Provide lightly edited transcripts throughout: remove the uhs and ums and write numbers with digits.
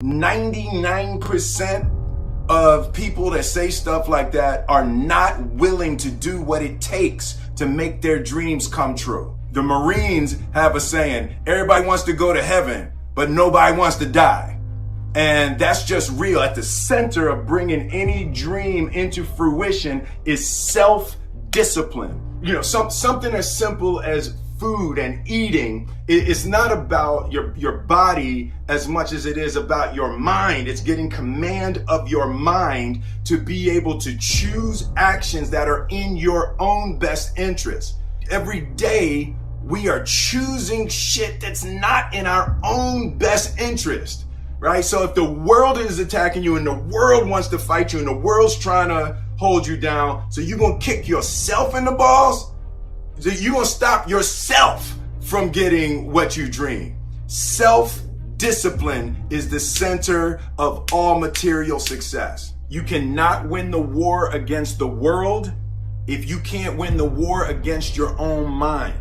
99% of people that say stuff like that are not willing to do what it takes to make their dreams come true. The Marines have a saying, everybody wants to go to heaven, but nobody wants to die. And that's just real. At the center of bringing any dream into fruition is self-discipline. You know, something as simple as food and eating is not about your body as much as it is about your mind. It's getting command of your mind to be able to choose actions that are in your own best interest. Every day, we are choosing shit that's not in our own best interest, right? So if the world is attacking you and the world wants to fight you and the world's trying to hold you down, so you're going to kick yourself in the balls? So you're going to stop yourself from getting what you dream. Self-discipline is the center of all material success. You cannot win the war against the world if you can't win the war against your own mind.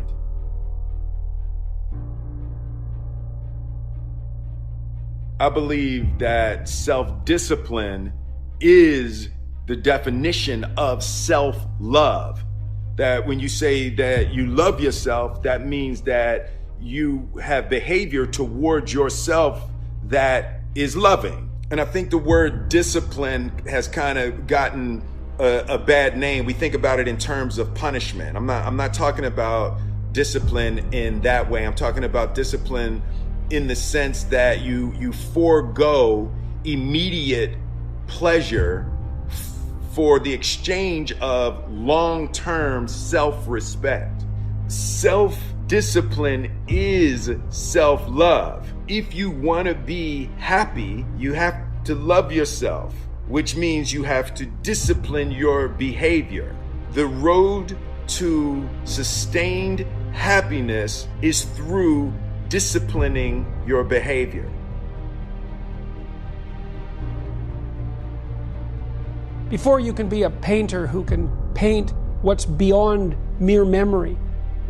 I believe that self-discipline is the definition of self-love. That when you say that you love yourself, that means that you have behavior towards yourself that is loving. And I think the word discipline has kind of gotten a bad name. We think about it in terms of punishment. I'm not talking about discipline in that way. I'm talking about discipline in the sense that you forego immediate pleasure for the exchange of long-term self-respect. Self-discipline is self-love. If you want to be happy, you have to love yourself, which means you have to discipline your behavior. The road to sustained happiness is through disciplining your behavior. Before you can be a painter who can paint what's beyond mere memory,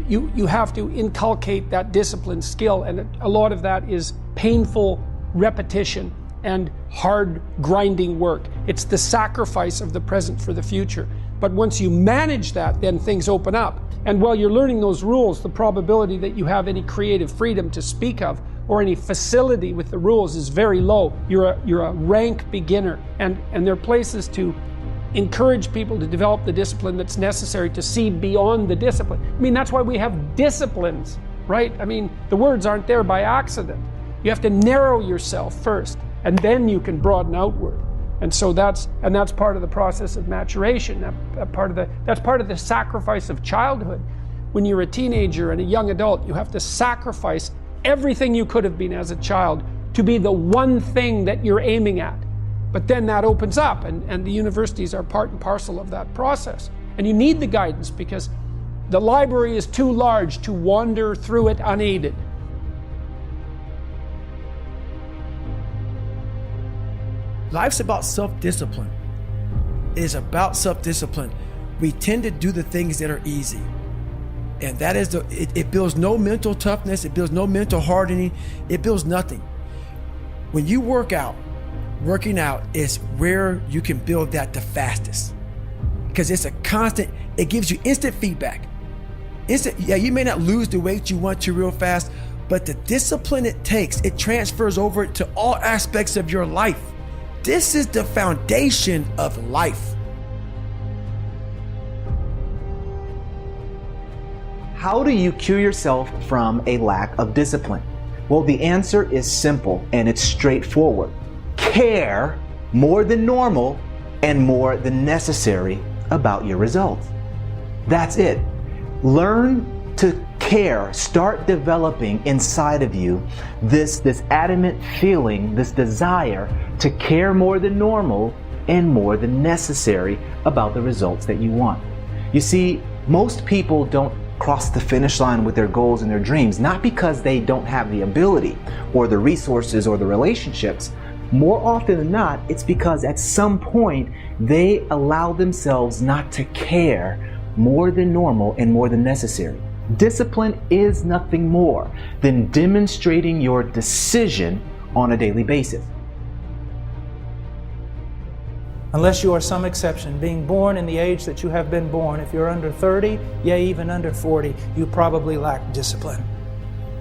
you have to inculcate that discipline skill, and a lot of that is painful repetition and hard grinding work. It's the sacrifice of the present for the future. But once you manage that, then things open up. And while you're learning those rules, the probability that you have any creative freedom to speak of or any facility with the rules is very low. You're a rank beginner, and there are places to encourage people to develop the discipline that's necessary to see beyond the discipline. I mean, that's why we have disciplines, right? I mean, the words aren't there by accident. You have to narrow yourself first, and then you can broaden outward. And so that's part of the process of maturation. That's part of the sacrifice of childhood. When you're a teenager and a young adult, you have to sacrifice everything you could have been as a child to be the one thing that you're aiming at. But then that opens up, and the universities are part and parcel of that process. And you need the guidance because the library is too large to wander through it unaided. Life's about self-discipline. It is about self-discipline. We tend to do the things that are easy. And that is it builds no mental toughness, it builds no mental hardening, it builds nothing. When you working out is where you can build that the fastest. Because it's a constant, it gives you instant feedback. You may not lose the weight you want to real fast, but the discipline it takes, it transfers over to all aspects of your life. This is the foundation of life. How do you cure yourself from a lack of discipline? Well, the answer is simple and it's straightforward. Care more than normal and more than necessary about your results. That's it. Learn to care. Start developing inside of you this adamant feeling, this desire to care more than normal and more than necessary about the results that you want. You see, most people don't cross the finish line with their goals and their dreams, not because they don't have the ability or the resources or the relationships. More often than not, it's because at some point they allow themselves not to care more than normal and more than necessary. Discipline is nothing more than demonstrating your decision on a daily basis. Unless you are some exception, being born in the age that you have been born, if you're under 30, yea, even under 40, you probably lack discipline.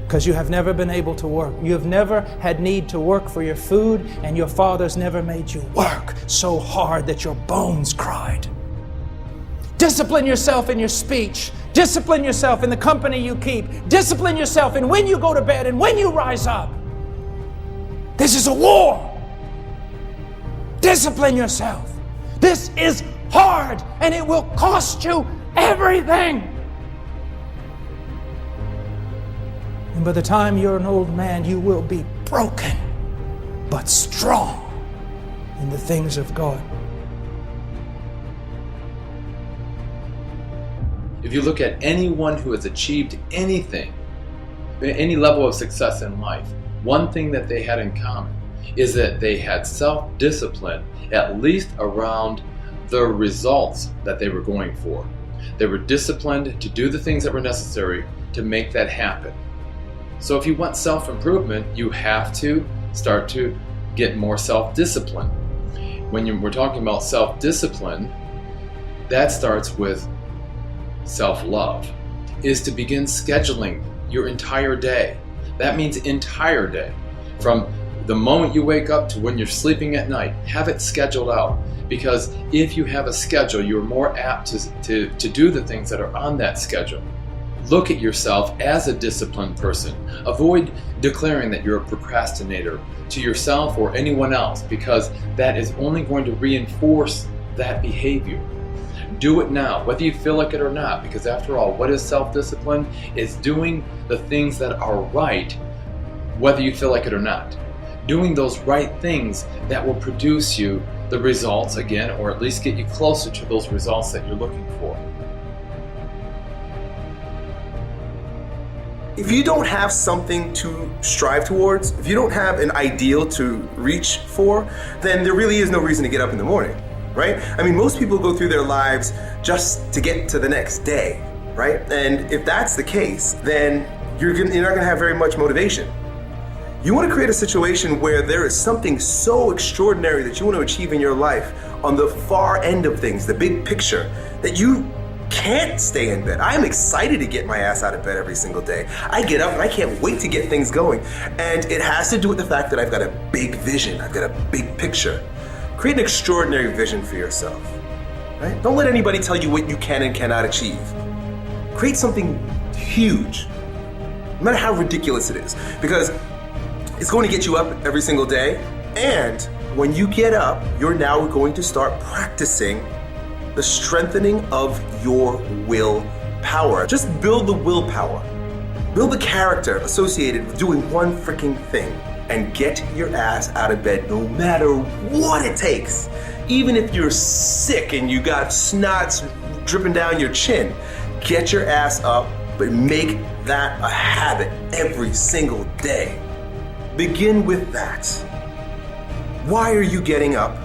Because you have never been able to work. You have never had need to work for your food, and your fathers never made you work so hard that your bones cried. Discipline yourself in your speech. Discipline yourself in the company you keep. Discipline yourself in when you go to bed and when you rise up. This is a war. Discipline yourself. This is hard, and it will cost you everything. And by the time you're an old man, you will be broken, but strong in the things of God. If you look at anyone who has achieved anything, any level of success in life, one thing that they had in common is that they had self-discipline, at least around the results that they were going for. They were disciplined to do the things that were necessary to make that happen. So if you want self-improvement, you have to start to get more self-discipline. When we're talking about self-discipline, that starts with self-love, is to begin scheduling your entire day. That means entire day. From the moment you wake up to when you're sleeping at night, have it scheduled out. Because if you have a schedule, you're more apt to do the things that are on that schedule. Look at yourself as a disciplined person. Avoid declaring that you're a procrastinator to yourself or anyone else, because that is only going to reinforce that behavior. Do it now, whether you feel like it or not, because after all, what is self-discipline? It's doing the things that are right, whether you feel like it or not. Doing those right things that will produce you the results again, or at least get you closer to those results that you're looking for. If you don't have something to strive towards, if you don't have an ideal to reach for, then there really is no reason to get up in the morning, right? I mean, most people go through their lives just to get to the next day, right? And if that's the case, then you're not gonna have very much motivation. You wanna create a situation where there is something so extraordinary that you wanna achieve in your life on the far end of things, the big picture, that you can't stay in bed. I'm excited to get my ass out of bed every single day. I get up and I can't wait to get things going. And it has to do with the fact that I've got a big vision. I've got a big picture. Create an extraordinary vision for yourself, right? Don't let anybody tell you what you can and cannot achieve. Create something huge, no matter how ridiculous it is, because it's going to get you up every single day. And when you get up, you're now going to start practicing the strengthening of your willpower. Just build the willpower. Build the character associated with doing one freaking thing, and get your ass out of bed no matter what it takes. Even if you're sick and you got snots dripping down your chin, get your ass up, but make that a habit every single day. Begin with that. Why are you getting up?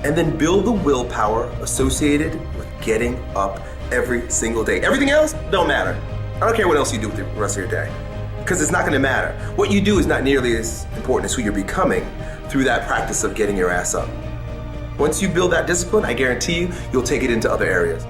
And then build the willpower associated with getting up every single day. Everything else don't matter. I don't care what else you do with the rest of your day, because it's not gonna matter. What you do is not nearly as important as who you're becoming through that practice of getting your ass up. Once you build that discipline, I guarantee you'll take it into other areas.